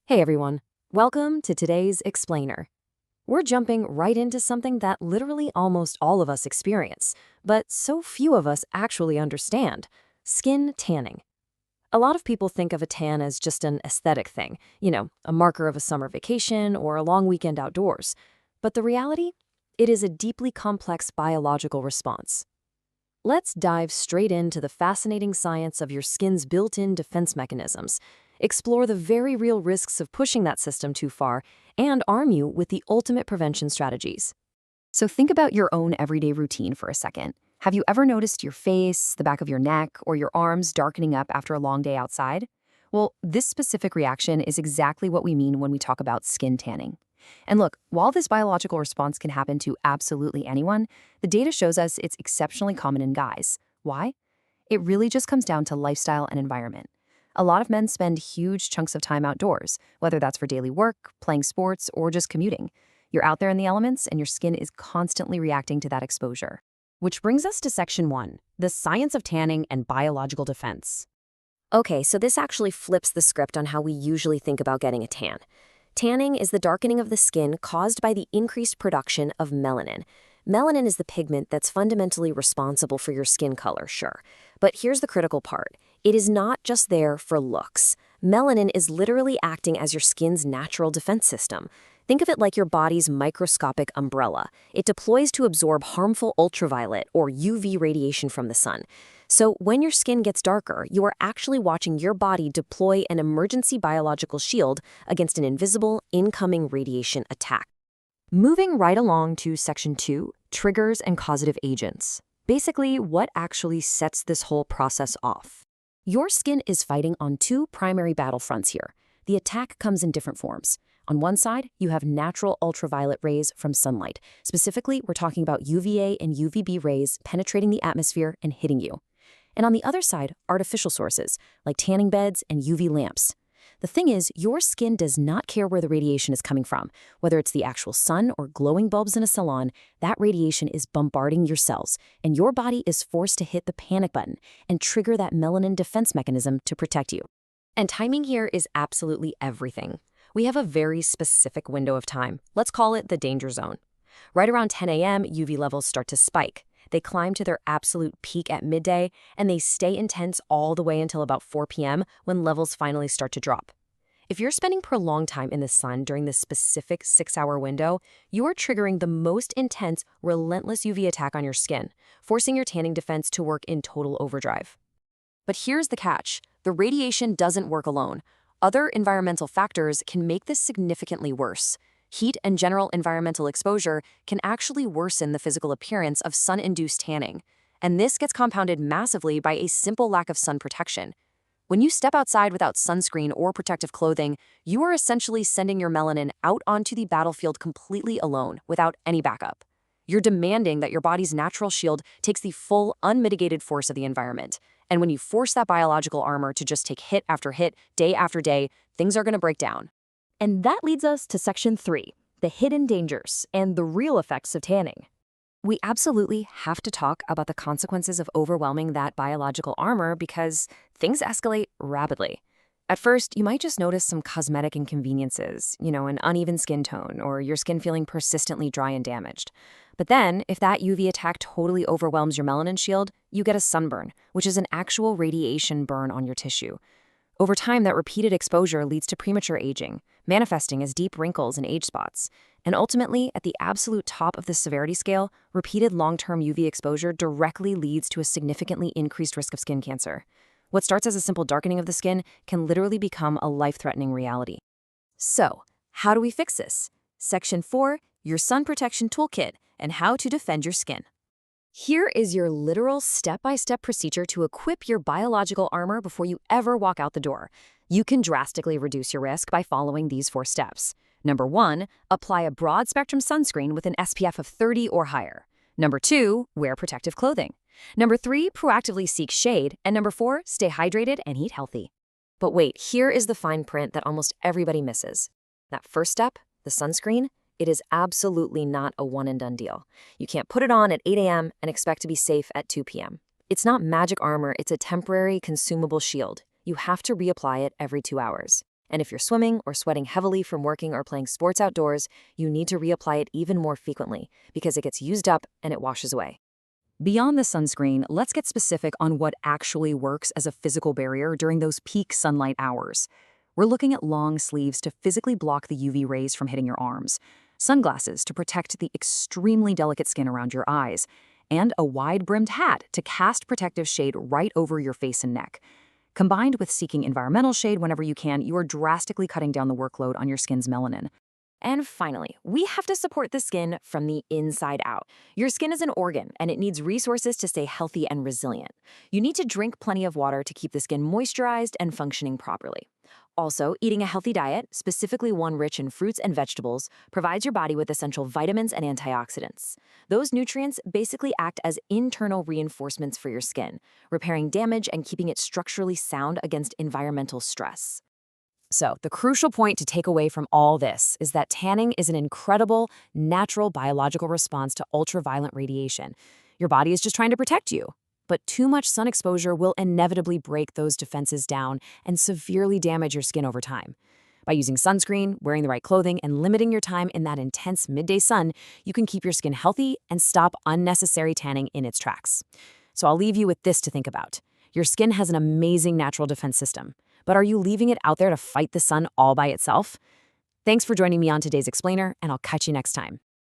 Hey everyone, welcome to today's Explainer. We're jumping right into something that literally almost all of us experience, but so few of us actually understand: skin tanning. A lot of people think of a tan as just an aesthetic thing, a marker of a summer vacation or a long weekend outdoors. But the reality? It is a deeply complex biological response. Let's dive straight into the fascinating science of your skin's built-in defense mechanisms, explore the very real risks of pushing that system too far, and arm you with the ultimate prevention strategies. So think about your own everyday routine for a second. Have you ever noticed your face, the back of your neck, or your arms darkening up after a long day outside? Well, this specific reaction is exactly what we mean when we talk about skin tanning. And look, while this biological response can happen to absolutely anyone, the data shows us it's exceptionally common in guys. Why? It really just comes down to lifestyle and environment. A lot of men spend huge chunks of time outdoors, whether that's for daily work, playing sports, or just commuting. You're out there in the elements, and your skin is constantly reacting to that exposure. Which brings us to Section 1, the science of tanning and biological defense. Okay, so this actually flips the script on how we usually think about getting a tan. Tanning is the darkening of the skin caused by the increased production of melanin. Melanin is the pigment that's fundamentally responsible for your skin color, sure. But here's the critical part. It is not just there for looks. Melanin is literally acting as your skin's natural defense system. Think of it like your body's microscopic umbrella. It deploys to absorb harmful ultraviolet or UV radiation from the sun. So when your skin gets darker, you are actually watching your body deploy an emergency biological shield against an invisible, incoming radiation attack. Moving right along to Section 2, triggers and causative agents. Basically, what actually sets this whole process off? Your skin is fighting on two primary battlefronts here. The attack comes in different forms. On one side, you have natural ultraviolet rays from sunlight. Specifically, we're talking about UVA and UVB rays penetrating the atmosphere and hitting you. And on the other side, artificial sources, like tanning beds and UV lamps. The thing is, your skin does not care where the radiation is coming from. Whether it's the actual sun or glowing bulbs in a salon, that radiation is bombarding your cells, and your body is forced to hit the panic button and trigger that melanin defense mechanism to protect you. And timing here is absolutely everything. We have a very specific window of time. Let's call it the danger zone. Right around 10 a.m., UV levels start to spike. They climb to their absolute peak at midday, and they stay intense all the way until about 4 p.m. when levels finally start to drop. If you're spending prolonged time in the sun during this specific 6-hour window, you are triggering the most intense, relentless UV attack on your skin, forcing your tanning defense to work in total overdrive. But here's the catch. The radiation doesn't work alone. Other environmental factors can make this significantly worse. Heat and general environmental exposure can actually worsen the physical appearance of sun-induced tanning, and this gets compounded massively by a simple lack of sun protection. When you step outside without sunscreen or protective clothing, you are essentially sending your melanin out onto the battlefield completely alone, without any backup. You're demanding that your body's natural shield takes the full, unmitigated force of the environment. And when you force that biological armor to just take hit after hit, day after day, things are going to break down. And that leads us to Section 3, the hidden dangers and the real effects of tanning. We absolutely have to talk about the consequences of overwhelming that biological armor because things escalate rapidly. At first, you might just notice some cosmetic inconveniences, an uneven skin tone or your skin feeling persistently dry and damaged. But then, if that UV attack totally overwhelms your melanin shield, you get a sunburn, which is an actual radiation burn on your tissue. Over time, that repeated exposure leads to premature aging, manifesting as deep wrinkles and age spots. And ultimately, at the absolute top of the severity scale, repeated long-term UV exposure directly leads to a significantly increased risk of skin cancer. What starts as a simple darkening of the skin can literally become a life-threatening reality. So, how do we fix this? Section 4, your sun protection toolkit and how to defend your skin. Here is your literal step-by-step procedure to equip your biological armor before you ever walk out the door. You can drastically reduce your risk by following these 4 steps. Number 1, apply a broad-spectrum sunscreen with an SPF of 30 or higher. Number 2, wear protective clothing. Number 3, proactively seek shade. And number 4, stay hydrated and eat healthy. But wait, here is the fine print that almost everybody misses. That first step, the sunscreen, it is absolutely not a one-and-done deal. You can't put it on at 8 a.m. and expect to be safe at 2 p.m. It's not magic armor, it's a temporary, consumable shield. You have to reapply it every 2 hours. And if you're swimming or sweating heavily from working or playing sports outdoors, you need to reapply it even more frequently because it gets used up and it washes away. Beyond the sunscreen, let's get specific on what actually works as a physical barrier during those peak sunlight hours. We're looking at long sleeves to physically block the UV rays from hitting your arms, sunglasses to protect the extremely delicate skin around your eyes, and a wide-brimmed hat to cast protective shade right over your face and neck. Combined with seeking environmental shade whenever you can, you are drastically cutting down the workload on your skin's melanin. And finally, we have to support the skin from the inside out. Your skin is an organ, and it needs resources to stay healthy and resilient. You need to drink plenty of water to keep the skin moisturized and functioning properly. Also, eating a healthy diet, specifically one rich in fruits and vegetables, provides your body with essential vitamins and antioxidants. Those nutrients basically act as internal reinforcements for your skin, repairing damage and keeping it structurally sound against environmental stress. So, the crucial point to take away from all this is that tanning is an incredible, natural biological response to ultraviolet radiation. Your body is just trying to protect you. But too much sun exposure will inevitably break those defenses down and severely damage your skin over time. By using sunscreen, wearing the right clothing, and limiting your time in that intense midday sun, you can keep your skin healthy and stop unnecessary tanning in its tracks. So I'll leave you with this to think about. Your skin has an amazing natural defense system, but are you leaving it out there to fight the sun all by itself? Thanks for joining me on today's Explainer, and I'll catch you next time.